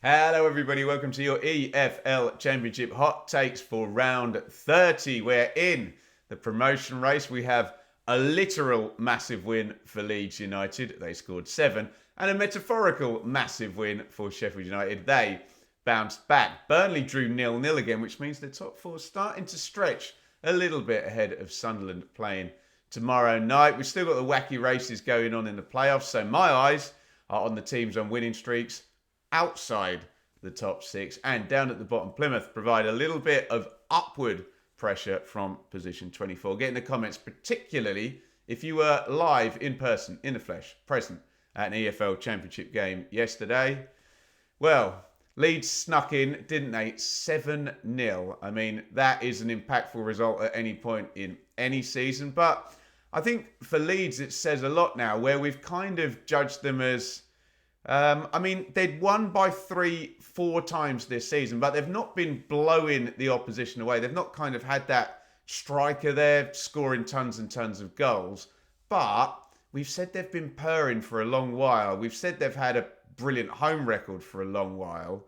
Hello, everybody. Welcome to your EFL Championship hot takes for round 30. We're in the promotion race. We have a literal massive win for Leeds United. They scored 7. And a metaphorical massive win for Sheffield United. They bounced back. Burnley drew 0-0 again, which means the top four starting to stretch a little bit ahead of Sunderland playing tomorrow night. We've still got the wacky races going on in the playoffs. So my eyes are on the teams on winning streaks outside the top six, and down at the bottom, Plymouth provide a little bit of upward pressure from position 24. Get in the comments, particularly if you were live in person, in the flesh, present at an EFL Championship game yesterday. Well, Leeds snuck in, didn't they? 7-0. I mean, that is an impactful result at any point in any season. But I think for Leeds, it says a lot now, where we've kind of judged them as they'd won by 3-4 times this season, but they've not been blowing the opposition away. They've not kind of had that striker there scoring tons and tons of goals. But we've said they've been purring for a long while. We've said they've had a brilliant home record for a long while.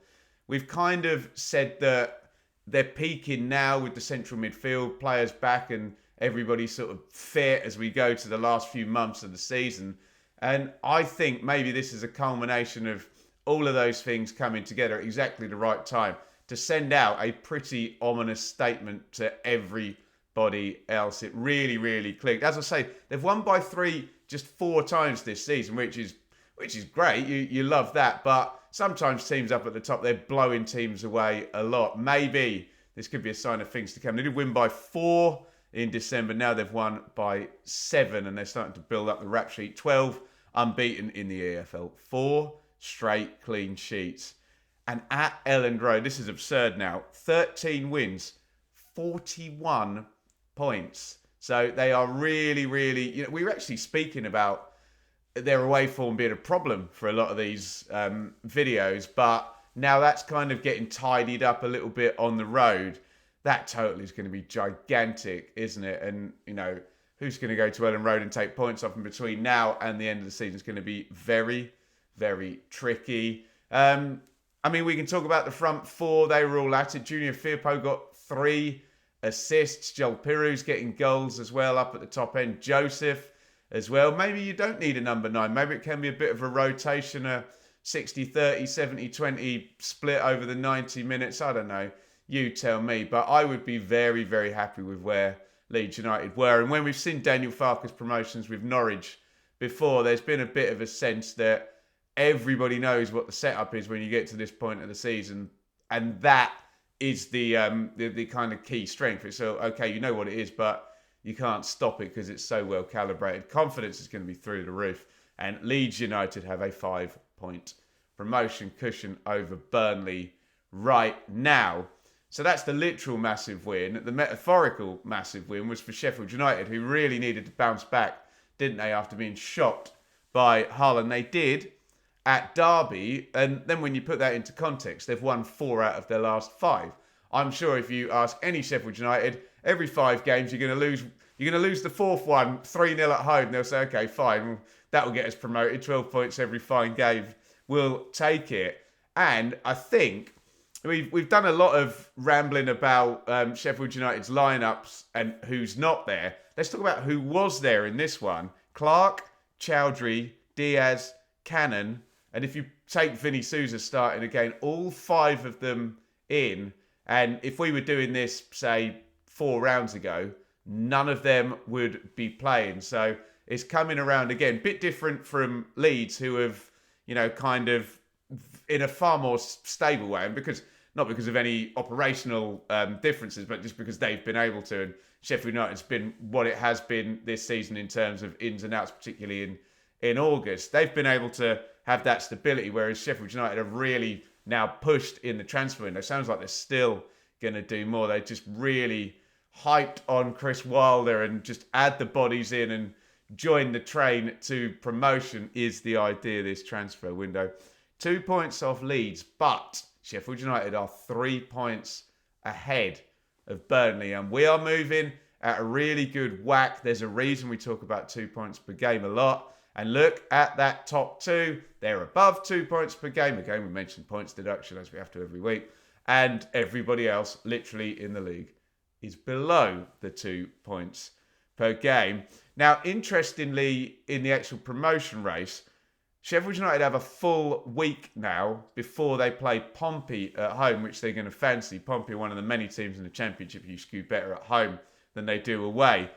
We've kind of said that they're peaking now with the central midfield players back and everybody sort of fit as we go to the last few months of the season. And I think maybe this is a culmination of all of those things coming together at exactly the right time to send out a pretty ominous statement to everybody else. It really, really clicked. As I say, they've won by 3 just 4 times this season, which is great. You love that. But sometimes teams up at the top, they're blowing teams away a lot. Maybe this could be a sign of things to come. They did win by 4 in December. Now they've won by 7 and they're starting to build up the rap sheet. 12 unbeaten in the EFL. 4 straight clean sheets. And at Elland Road, this is absurd now, 13 wins, 41 points. So they are really, really, we were actually speaking about their away form being a problem for a lot of these videos, but now that's kind of getting tidied up a little bit on the road. That total is going to be gigantic, isn't it? And, who's going to go to Elland Road and take points off them between now and the end of the season is going to be very, very tricky. We can talk about the front four. They were all at it. Junior Firpo got 3 assists. Joel Pirou's getting goals as well up at the top end. Joseph as well. Maybe you don't need a number 9. Maybe it can be a bit of a rotation, a 60-30, 70-20 split over the 90 minutes. I don't know. You tell me. But I would be very, very happy with where Leeds United were. And when we've seen Daniel Farke's promotions with Norwich before, there's been a bit of a sense that everybody knows what the setup is when you get to this point of the season. And that is the kind of key strength. It's so, okay, you know what it is, but you can't stop it because it's so well calibrated. Confidence is going to be through the roof. And Leeds United have a 5-point promotion cushion over Burnley right now. So that's the literal massive win. The metaphorical massive win was for Sheffield United, who really needed to bounce back, didn't they, after being shocked by Hull. And they did at Derby. And then when you put that into context, they've won 4 out of their last 5. I'm sure if you ask any Sheffield United, every 5 games you're going to lose. You're going to lose the 4th one, 3-0 at home. And they'll say, okay, fine, well, that will get us promoted. 12 points every fine game. We'll take it. And I think we've done a lot of rambling about Sheffield United's lineups and who's not there. Let's talk about who was there in this one. Clark, Chowdhury, Diaz, Cannon, and if you take Vinny Souza starting again, all 5 of them in. And if we were doing this, say, 4 rounds ago, none of them would be playing. So it's coming around again. Bit different from Leeds, who have, kind of in a far more stable way. And not because of any operational differences, but just because they've been able to. And Sheffield United's been what it has been this season in terms of ins and outs, particularly in August. They've been able to have that stability, whereas Sheffield United have really now pushed in the transfer window. Sounds like they're still going to do more. They just really hyped on Chris Wilder and just add the bodies in and join the train to promotion is the idea this transfer window. 2 points off Leeds, but Sheffield United are 3 points ahead of Burnley, and we are moving at a really good whack. There's a reason we talk about 2 points per game a lot. And look at that top two. They're above 2 points per game. Again, we mentioned points deduction as we have to every week. And everybody else, literally in the league, is below the 2 points per game. Now, interestingly, in the actual promotion race, Sheffield United have a full week now before they play Pompey at home, which they're going to fancy. Pompey are one of the many teams in the Championship who skew better at home than they do away.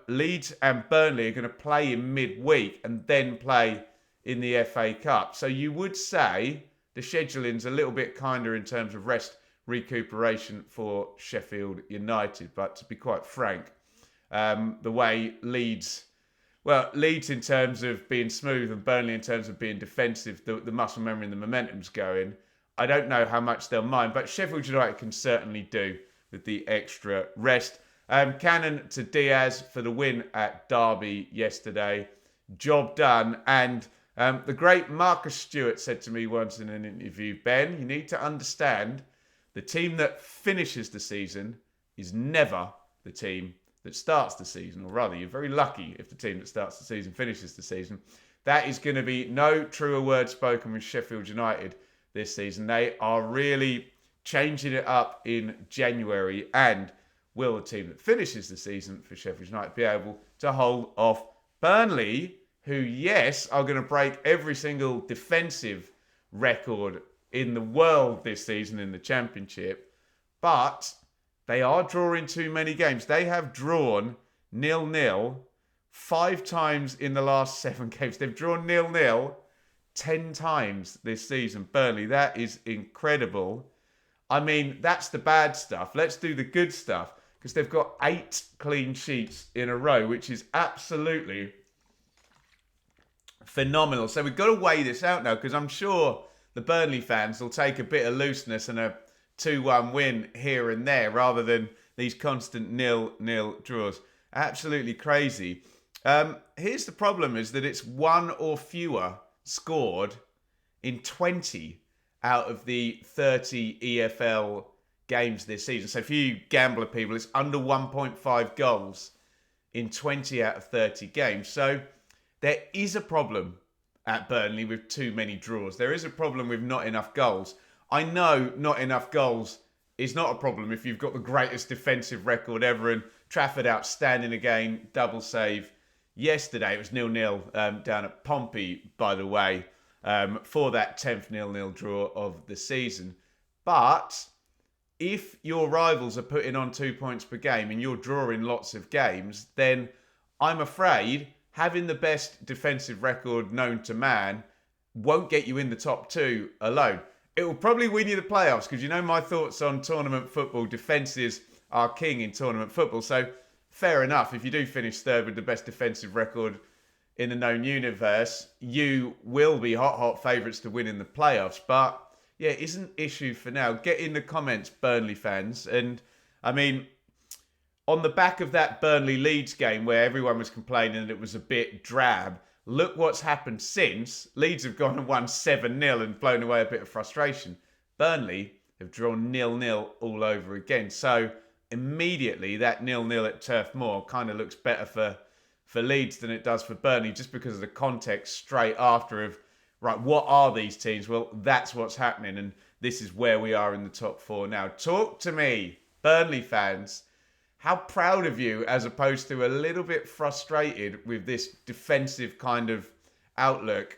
Leeds and Burnley are going to play in midweek and then play in the FA Cup. So you would say the scheduling's a little bit kinder in terms of rest recuperation for Sheffield United. But to be quite frank, the way Leeds in terms of being smooth and Burnley in terms of being defensive, the muscle memory and the momentum's going, I don't know how much they'll mind, but Sheffield United can certainly do with the extra rest. Cannon to Diaz for the win at Derby yesterday. Job done. And the great Marcus Stewart said to me once in an interview, Ben, you need to understand the team that finishes the season is never the team that starts the season, or rather, you're very lucky if the team that starts the season finishes the season. That is going to be no truer word spoken with Sheffield United this season. They are really changing it up in January, and will the team that finishes the season for Sheffield United be able to hold off Burnley, who, yes, are going to break every single defensive record in the world this season in the Championship, but they are drawing too many games. They have drawn 0-0 5 times in the last 7 games. They've drawn 0-0 10 times this season. Burnley, that is incredible. I mean, that's the bad stuff. Let's do the good stuff, because they've got 8 clean sheets in a row, which is absolutely phenomenal. So we've got to weigh this out now, because I'm sure the Burnley fans will take a bit of looseness and a 2-1 win here and there rather than these constant 0-0 draws. Absolutely crazy. Here's the problem, is that it's 1 or fewer scored in 20 out of the 30 EFL games this season. So for you gambler people, it's under 1.5 goals in 20 out of 30 games. So there is a problem at Burnley with too many draws. There is a problem with not enough goals. I know not enough goals is not a problem if you've got the greatest defensive record ever, and Trafford outstanding again, double save yesterday. It was 0-0 down at Pompey, by the way, for that 10th 0-0 draw of the season. But if your rivals are putting on 2 points per game and you're drawing lots of games, then I'm afraid having the best defensive record known to man won't get you in the top 2 alone. It will probably win you the playoffs, because you know my thoughts on tournament football. Defences are king in tournament football. So fair enough, if you do finish third with the best defensive record in the known universe, you will be hot favourites to win in the playoffs. But yeah, it isn't an issue for now. Get in the comments, Burnley fans. And I mean, on the back of that Burnley Leeds game where everyone was complaining that it was a bit drab, look what's happened since. Leeds have gone and won 7-0 and blown away a bit of frustration. Burnley have drawn 0-0 all over again. So immediately that 0-0 at Turf Moor kind of looks better for Leeds than it does for Burnley, just because of the context straight after of, right, what are these teams? Well, that's what's happening, and this is where we are in the top 4 now. Talk to me, Burnley fans. How proud of you, as opposed to a little bit frustrated with this defensive kind of outlook,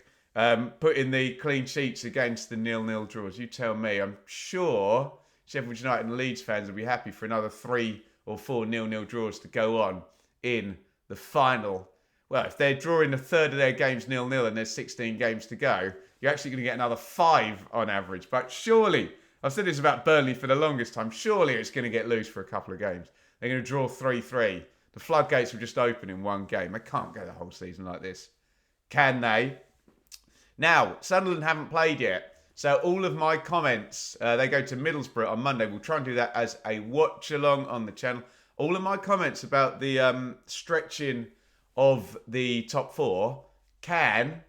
putting the clean sheets against the 0-0 draws. You tell me. I'm sure Sheffield United and Leeds fans will be happy for another 3 or 4 0-0 draws to go on in the final. Well, if they're drawing a third of their games 0-0 and there's 16 games to go, you're actually going to get another 5 on average. But surely, I've said this about Burnley for the longest time, surely it's going to get loose for a couple of games. They're going to draw 3-3. The floodgates will just open in one game. They can't go the whole season like this. Can they? Now, Sunderland haven't played yet. So all of my comments, they go to Middlesbrough on Monday. We'll try and do that as a watch-along on the channel. All of my comments about the stretching of the top 4 can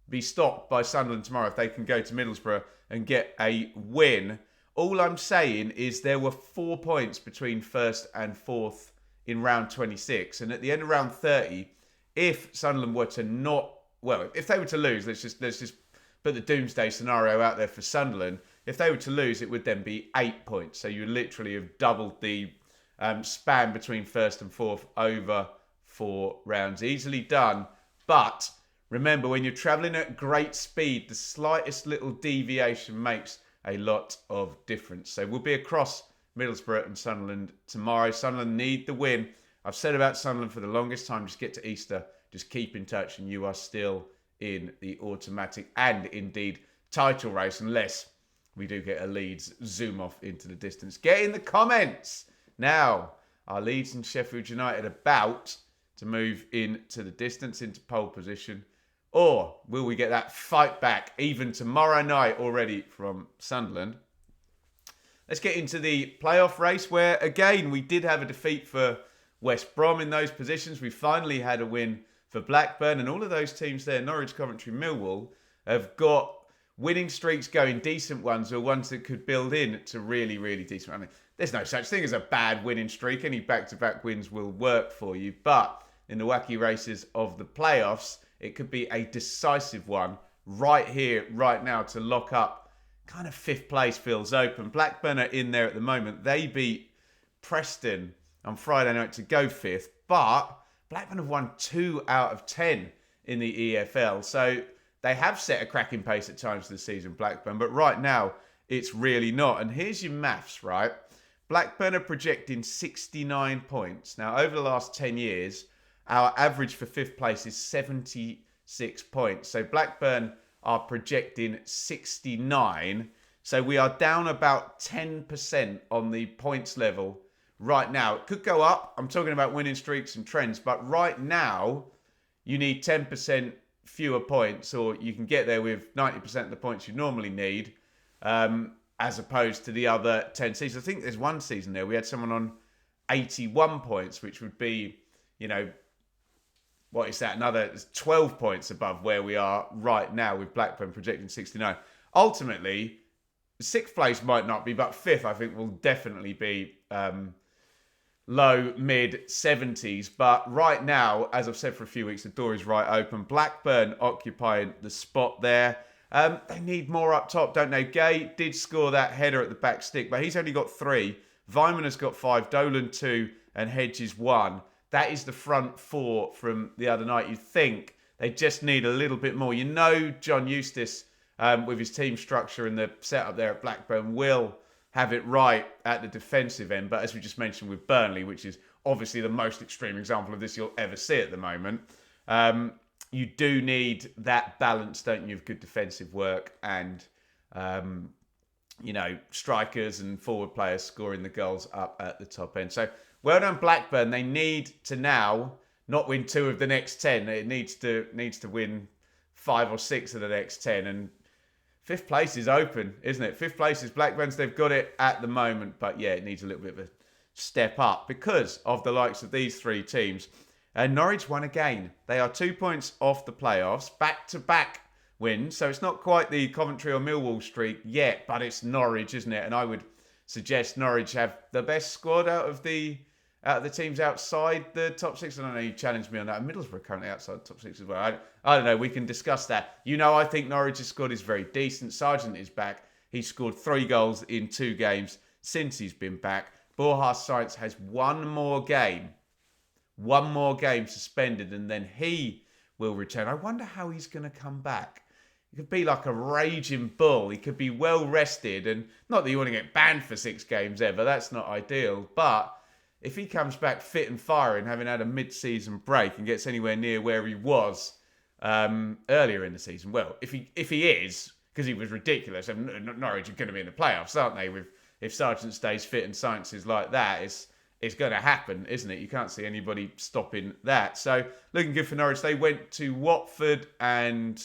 be stopped by Sunderland tomorrow if they can go to Middlesbrough and get a win. All I'm saying is there were 4 points between first and fourth in round 26. And at the end of round 30, if Sunderland were to not, well, if they were to lose, let's just put the doomsday scenario out there for Sunderland. If they were to lose, it would then be 8 points. So you literally have doubled the span between first and fourth over 4 rounds. Easily done. But remember, when you're travelling at great speed, the slightest little deviation makes a lot of difference. So we'll be across Middlesbrough and Sunderland tomorrow. Sunderland need the win. I've said about Sunderland for the longest time, just get to Easter, just keep in touch, and you are still in the automatic and indeed title race, unless we do get a Leeds zoom off into the distance. Get in the comments. Now, are Leeds and Sheffield United about to move into the distance, into pole position? Or will we get that fight back even tomorrow night already from Sunderland? Let's get into the playoff race where, again, we did have a defeat for West Brom in those positions. We finally had a win for Blackburn, and all of those teams there, Norwich, Coventry, Millwall, have got winning streaks going, decent ones, or ones that could build in to really, really decent. I mean, there's no such thing as a bad winning streak. Any back-to-back wins will work for you. But in the wacky races of the playoffs, it could be a decisive one right here, right now, to lock up. Kind of 5th place feels open. Blackburn are in there at the moment. They beat Preston on Friday night to go 5th. But Blackburn have won 2 out of 10 in the EFL. So they have set a cracking pace at times this season, Blackburn. But right now, it's really not. And here's your maths, right? Blackburn are projecting 69 points. Now, over the last 10 years, our average for 5th place is 76 points. So Blackburn are projecting 69. So we are down about 10% on the points level right now. It could go up. I'm talking about winning streaks and trends. But right now, you need 10% fewer points, or you can get there with 90% of the points you normally need, as opposed to the other 10 seasons. I think there's one season there we had someone on 81 points, which would be, you know, what is that? Another 12 points above where we are right now with Blackburn projecting 69. Ultimately, 6th place might not be, but 5th I think will definitely be low, mid 70s. But right now, as I've said for a few weeks, the door is right open. Blackburn occupying the spot there. They need more up top, don't they? Gay did score that header at the back stick, but he's only got 3. Vyman has got 5, Dolan 2, and Hedges 1. That is the front 4 from the other night. You think they just need a little bit more. You know, John Eustace, with his team structure and the setup there at Blackburn, will have it right at the defensive end. But as we just mentioned with Burnley, which is obviously the most extreme example of this you'll ever see at the moment, you do need that balance, don't you, of good defensive work and, you know, strikers and forward players scoring the goals up at the top end. So well done, Blackburn. They need to now not win 2 of the next 10. It needs to win 5 or 6 of the next 10. And 5th place is open, isn't it? 5th place is Blackburn's. They've got it at the moment. But yeah, it needs a little bit of a step up because of the likes of these 3 teams. And Norwich won again. They are 2 points off the playoffs, back-to-back wins. So it's not quite the Coventry or Millwall streak yet, but it's Norwich, isn't it? And I would suggest Norwich have the best squad out of the teams outside the top 6. I don't know, you challenged me on that. Middlesbrough are currently outside the top 6 as well. I don't know, we can discuss that. You know, I think Norwich's squad is very decent. Sargent is back. He's scored 3 goals in 2 games since he's been back. Borja Sainz has one more game suspended, and then he will return. I wonder how he's going to come back. He could be like a raging bull. He could be well rested, and not that you want to get banned for 6 games ever. That's not ideal. But if he comes back fit and firing, having had a mid-season break, and gets anywhere near where he was earlier in the season, well, if he is, because he was ridiculous, and Norwich are going to be in the playoffs, aren't they? If Sargent stays fit and Sainz is like that, it's going to happen, isn't it? You can't see anybody stopping that. So looking good for Norwich. They went to Watford and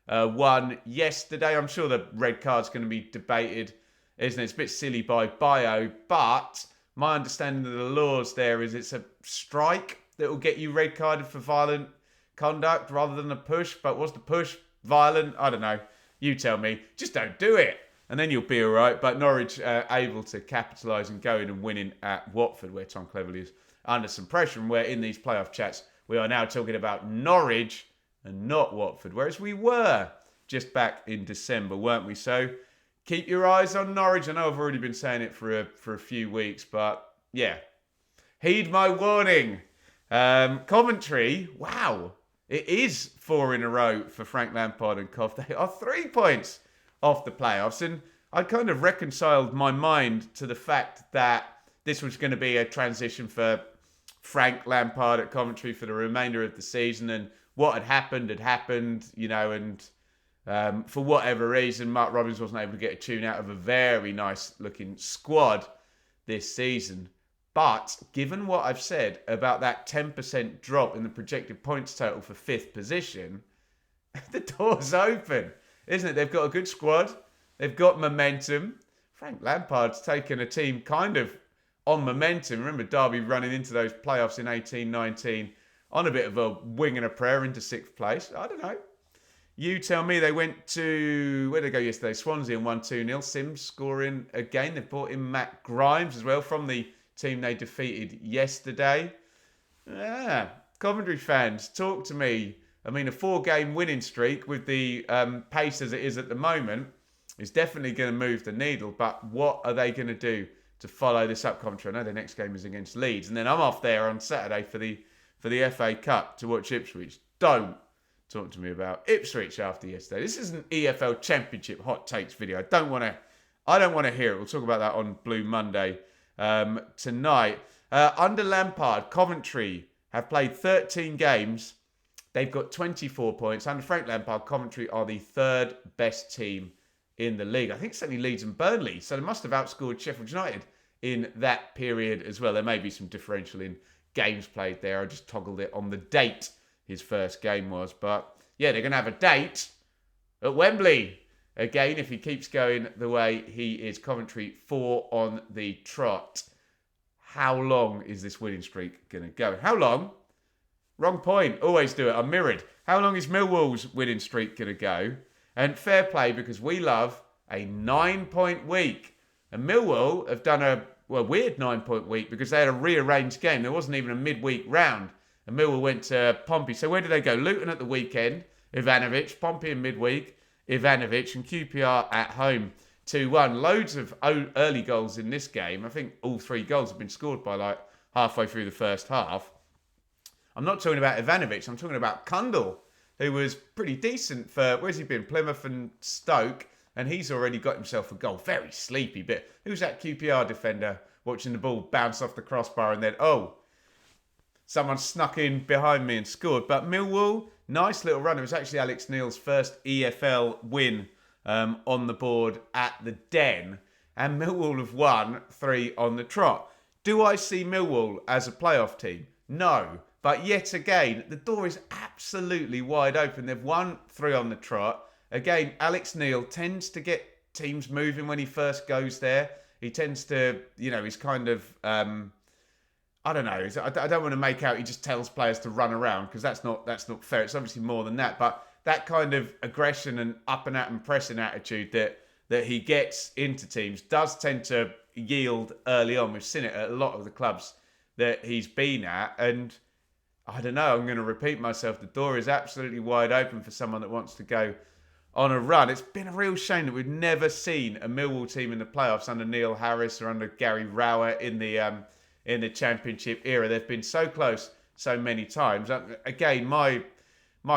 won yesterday. I'm sure the red card's going to be debated, isn't it? It's a bit silly by bio, but my understanding of the laws there is it's a strike that will get you red carded for violent conduct rather than a push. But was the push violent? I don't know. You tell me. Just don't do it, and then you'll be all right. But Norwich able to capitalise and go in and winning at Watford, where Tom Cleverley is under some pressure, and where in these playoff chats We are now talking about Norwich and not Watford, whereas we were just back in December, weren't we? So keep your eyes on Norwich. I know I've already been saying it for a few weeks, but yeah, heed my warning. Coventry, wow, it is 4 in a row for Frank Lampard and Cov. They are 3 points off the playoffs, and I kind of reconciled my mind to the fact that this was going to be a transition for Frank Lampard at Coventry for the remainder of the season, and what had happened, you know, and for whatever reason, Mark Robins wasn't able to get a tune out of a very nice looking squad this season. But given what I've said about that 10% drop in the projected points total for 5th position, the door's open, isn't it? They've got a good squad. They've got momentum. Frank Lampard's taken a team kind of on momentum. Remember Derby running into those playoffs in 18-19 on a bit of a wing and a prayer into 6th place. I don't know. You tell me. They went to, where did they go yesterday? Swansea and won 2-0. Sims scoring again. They've brought in Matt Grimes as well from the team they defeated yesterday. Coventry fans, talk to me. I mean, a 4-game winning streak with the pace as it is at the moment is definitely going to move the needle. But what are they going to do to follow this up, Coventry? I know their next game is against Leeds, and then I'm off there on Saturday for the FA Cup to watch Ipswich. Don't talk to me about Ipswich after yesterday. This is an EFL Championship hot takes video. I don't want to hear it. We'll talk about that on Blue Monday tonight. Under Lampard, Coventry have played 13 games. They've got 24 points. Under Frank Lampard, Coventry are the 3rd best team in the league. I think it's only Leeds and Burnley. So they must have outscored Sheffield United in that period as well. There may be some differential in games played there. I just toggled it on the date his first game was. But yeah, they're going to have a date at Wembley again if he keeps going the way he is. Coventry 4 on the trot. How long is this winning streak going to go? How long? Wrong point. Always do it. I'm mirrored. How long is Millwall's winning streak going to go? And fair play, because we love a 9-point week. And Millwall have done a weird 9-point week because they had a rearranged game. There wasn't even a midweek round. And Millwall went to Pompey. So where did they go? Luton at the weekend, Ivanovic. Pompey in midweek, Ivanovic. And QPR at home, 2-1. Loads of early goals in this game. I think all 3 goals have been scored by like halfway through the first half. I'm not talking about Ivanovic. I'm talking about Kundal, who was pretty decent for, where's he been? Plymouth and Stoke. And he's already got himself a goal. Very sleepy bit. Who's that QPR defender watching the ball bounce off the crossbar and then, someone snuck in behind me and scored. But Millwall, nice little run. It was actually Alex Neil's first EFL win on the board at the Den. And Millwall have won 3 on the trot. Do I see Millwall as a playoff team? No. But yet again, the door is absolutely wide open. They've won 3 on the trot. Again, Alex Neil tends to get teams moving when he first goes there. He tends to, he's kind of, I don't know. I don't want to make out he just tells players to run around, because that's not fair. It's obviously more than that. But that kind of aggression and up and at and pressing attitude that he gets into teams does tend to yield early on. We've seen it at a lot of the clubs that he's been at. And I don't know, I'm going to repeat myself. The door is absolutely wide open for someone that wants to go on a run. It's been a real shame that we've never seen a Millwall team in the playoffs under Neil Harris or under Gary Rowett in the Championship era. They've been so close so many times. Again, my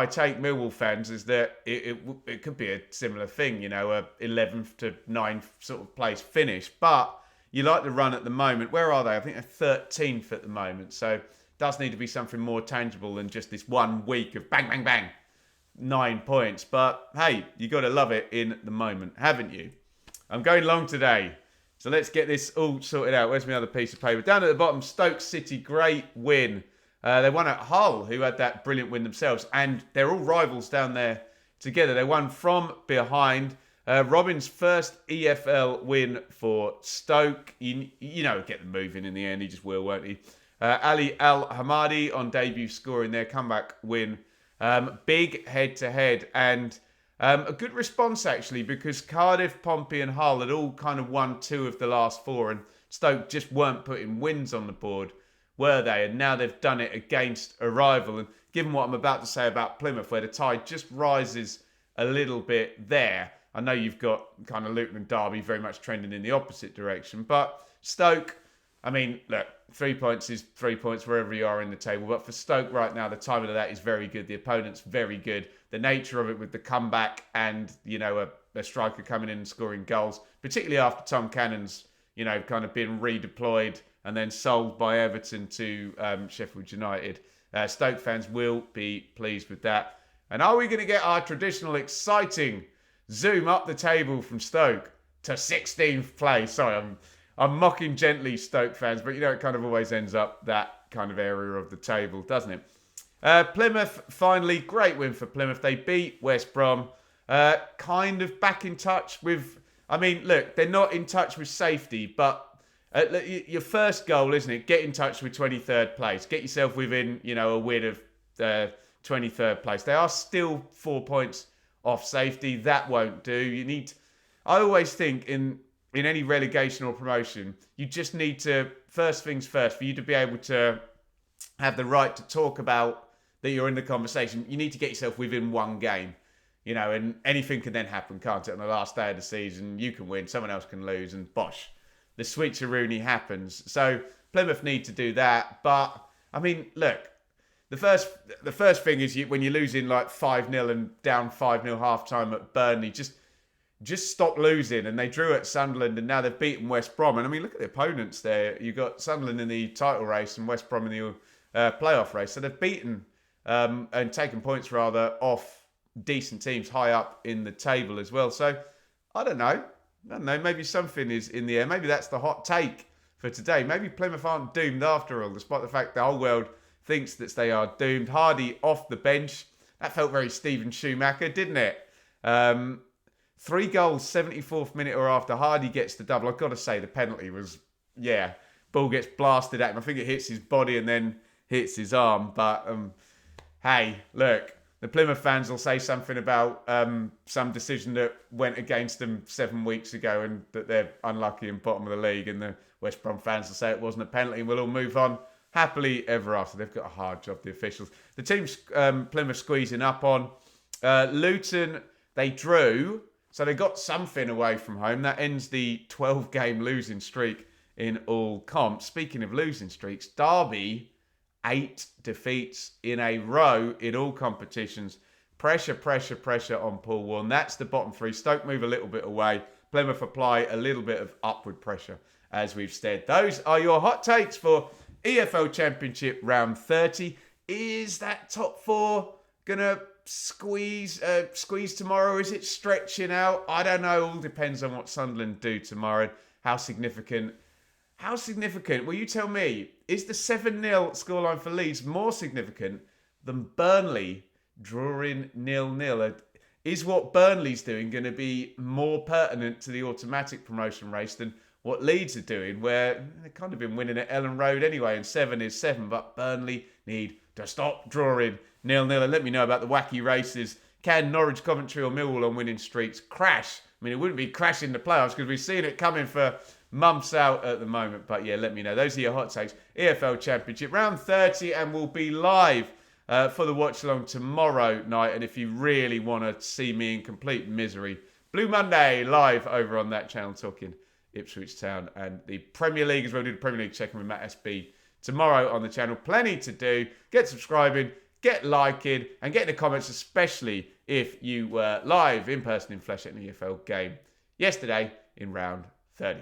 take, Millwall fans, is that it could be a similar thing, a 11th to 9th sort of place finish. But you like the run at the moment. Where are they? I think they're 13th at the moment. So it does need to be something more tangible than just this 1 week of bang, bang, bang. 9 points. But hey, you got to love it in the moment, haven't you? I'm going long today, so let's get this all sorted out. Where's my other piece of paper? Down at the bottom, Stoke City, great win. They won at Hull, who had that brilliant win themselves, and they're all rivals down there together. They won from behind. Robin's first EFL win for Stoke. You get them moving in the end. He just will, won't he? Ali Al-Hamadi on debut scoring their comeback win. Big head-to-head, and a good response, actually, because Cardiff, Pompey and Hull had all kind of won 2 of the last 4, and Stoke just weren't putting wins on the board were they? And now they've done it against a rival. And given what I'm about to say about Plymouth, where the tide just rises a little bit there, I know you've got kind of Luton and Derby very much trending in the opposite direction. But Stoke, I mean, look, 3 points is 3 points wherever you are in the table. But for Stoke right now, the timing of that is very good. The opponent's very good. The nature of it with the comeback and, a striker coming in and scoring goals, particularly after Tom Cannon's, kind of been redeployed and then sold by Everton to Sheffield United. Stoke fans will be pleased with that. And are we going to get our traditional exciting zoom up the table from Stoke to 16th place? Sorry, I'm mocking gently Stoke fans, but it kind of always ends up that kind of area of the table, doesn't it? Plymouth, finally, great win for Plymouth. They beat West Brom. Kind of back in touch with... I mean, look, they're not in touch with safety, but your first goal, isn't it? Get in touch with 23rd place. Get yourself within, a win of 23rd place. They are still 4 points off safety. That won't do. I always think in any relegation or promotion, you just need to, first things first, for you to be able to have the right to talk about that you're in the conversation, you need to get yourself within one game. And anything can then happen, can't it? On the last day of the season, you can win, someone else can lose, and bosh, the switcheroonie happens. So Plymouth need to do that. But, I mean, look, the first thing is when you're losing like 5-0 and down 5-0 half-time at Burnley, just stop losing. And they drew at Sunderland, and now they've beaten West Brom. And, I mean, look at the opponents there. You've got Sunderland in the title race and West Brom in the playoff race. So they've beaten and taken points, rather, off decent teams high up in the table as well. So, I don't know. Maybe something is in the air. Maybe that's the hot take for today. Maybe Plymouth aren't doomed after all, despite the fact the whole world thinks that they are doomed. Hardy off the bench. That felt very Steven Schumacher, didn't it? 3 goals, 74th minute or after. Hardy gets the double. I've got to say, the penalty was, ball gets blasted at him. I think it hits his body and then hits his arm. But, hey, look. The Plymouth fans will say something about some decision that went against them 7 weeks ago and that they're unlucky and bottom of the league. And the West Brom fans will say it wasn't a penalty and we'll all move on happily ever after. They've got a hard job, the officials. The team's Plymouth squeezing up on. Luton, they drew. So they got something away from home. That ends the 12-game losing streak in all comps. Speaking of losing streaks, Derby... 8 defeats in a row in all competitions. Pressure on Paul Warne. That's the bottom 3. Stoke move a little bit away. Plymouth apply a little bit of upward pressure, as we've said. Those are your hot takes for EFL Championship round 30. Is that top 4 going to squeeze tomorrow? Is it stretching out? I don't know. All depends on what Sunderland do tomorrow. How significant? Well, you tell me. Is the 7-0 scoreline for Leeds more significant than Burnley drawing 0-0? Is what Burnley's doing going to be more pertinent to the automatic promotion race than what Leeds are doing, where they've kind of been winning at Ellen Road anyway, and 7 is 7, but Burnley need to stop drawing 0-0. And let me know about the wacky races. Can Norwich, Coventry or Millwall on winning streaks crash? I mean, it wouldn't be crashing the playoffs because we've seen it coming for months out at the moment. But yeah, let me know. Those are your hot takes. EFL Championship round 30, and we'll be live for the watch along tomorrow night. And if you really want to see me in complete misery, Blue Monday live over on that channel, talking Ipswich Town and the Premier League as well. Do the Premier League checking with Matt Ashby tomorrow on the channel. Plenty to do. Get subscribing, get liking, and get in the comments, especially if you were live in person in flesh at an EFL game yesterday in round 30.